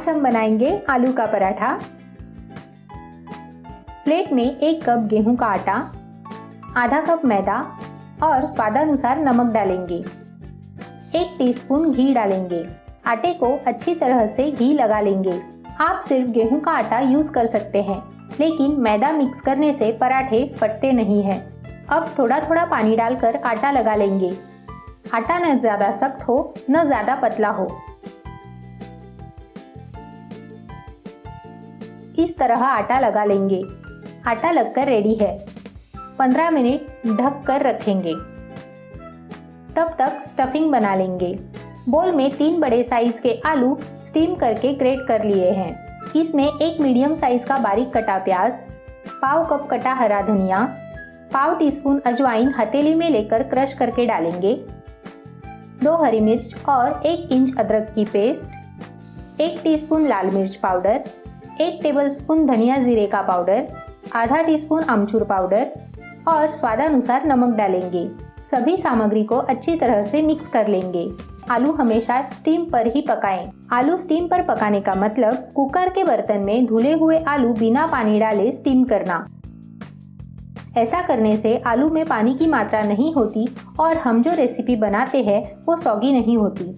आज हम बनाएंगे आलू का पराठा। प्लेट में 1 कप गेहूं का आटा, आधा कप मैदा और स्वादानुसार नमक डालेंगे। 1 टीस्पून घी डालेंगे। आटे को अच्छी तरह से घी लगा लेंगे। आप सिर्फ गेहूं का आटा यूज कर सकते हैं, लेकिन मैदा मिक्स करने से पराठे फटते नहीं हैं। अब थोड़ा थोड़ा पानी डालकर आटा लगा लेंगे। आटा न ज्यादा सख्त हो न ज्यादा पतला हो। इस तरह आटा लगा लेंगे। आटा लगकर रेडी है। 15 मिनट ढक कर रखेंगे। तब तक स्टफिंग बना लेंगे। बोल में 3 बड़े साइज के आलू स्टीम करके ग्रेट कर लिए हैं। इसमें 1 मीडियम साइज का बारीक कटा प्याज, पाव कप कटा हरा धनिया, पाव टीस्पून अजवाइन हथेली में लेकर क्रश करके डालेंगे। 2 हरी मिर्च और 1 इंच अदरक की पेस्ट, 1 टीस्पून लाल मिर्च पाउडर, 1 टेबलस्पून धनिया जीरे का पाउडर, आधा टीस्पून आमचूर पाउडर और स्वादानुसार नमक डालेंगे। सभी सामग्री को अच्छी तरह से मिक्स कर लेंगे। आलू हमेशा स्टीम पर ही पकाएं। आलू स्टीम पर पकाने का मतलब कुकर के बर्तन में धुले हुए आलू बिना पानी डाले स्टीम करना। ऐसा करने से आलू में पानी की मात्रा नहीं होती और हम जो रेसिपी बनाते हैं वो सॉगी नहीं होती।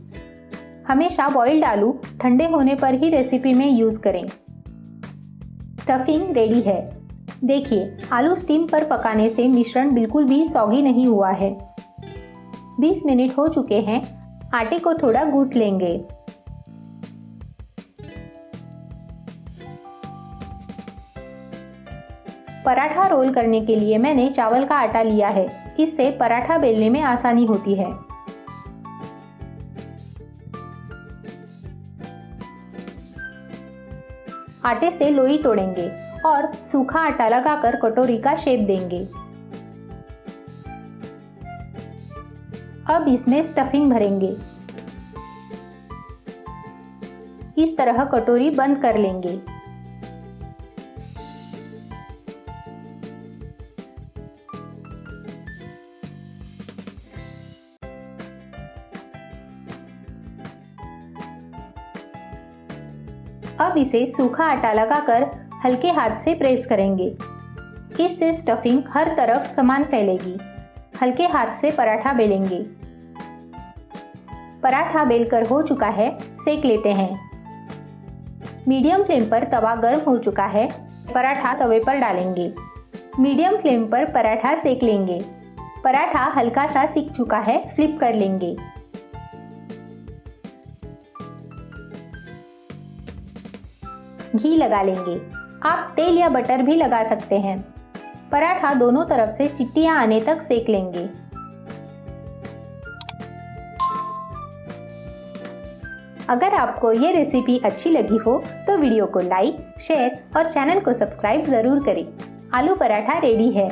हमेशा बॉइल्ड आलू ठंडे होने पर ही रेसिपी में यूज करें। स्टफिंग रेडी है। देखिए, आलू स्टीम पर पकाने से मिश्रण बिल्कुल भी सॉगी नहीं हुआ है। 20 मिनट हो चुके हैं। आटे को थोड़ा गूंथ लेंगे। पराठा रोल करने के लिए मैंने चावल का आटा लिया है। इससे पराठा बेलने में आसानी होती है। आटे से लोई तोड़ेंगे और सूखा आटा लगाकर कटोरी का शेप देंगे। अब इसमें स्टफिंग भरेंगे। इस तरह कटोरी बंद कर लेंगे। अब इसे सूखा आटा लगाकर हल्के हाथ से प्रेस करेंगे। इससे स्टफिंग हर तरफ समान फैलेगी। हल्के हाथ से पराठा बेलेंगे। पराठा बेलकर हो चुका है, सेक लेते हैं। मीडियम फ्लेम पर तवा गर्म हो चुका है। पराठा तवे पर डालेंगे। मीडियम फ्लेम पर पराठा सेक लेंगे। पराठा हल्का सा सिक चुका है, फ्लिप कर लेंगे। घी लगा लेंगे। आप तेल या बटर भी लगा सकते हैं। पराठा दोनों तरफ से चिट्टियां आने तक सेक लेंगे। अगर आपको ये रेसिपी अच्छी लगी हो तो वीडियो को लाइक, शेयर और चैनल को सब्सक्राइब जरूर करें। आलू पराठा रेडी है।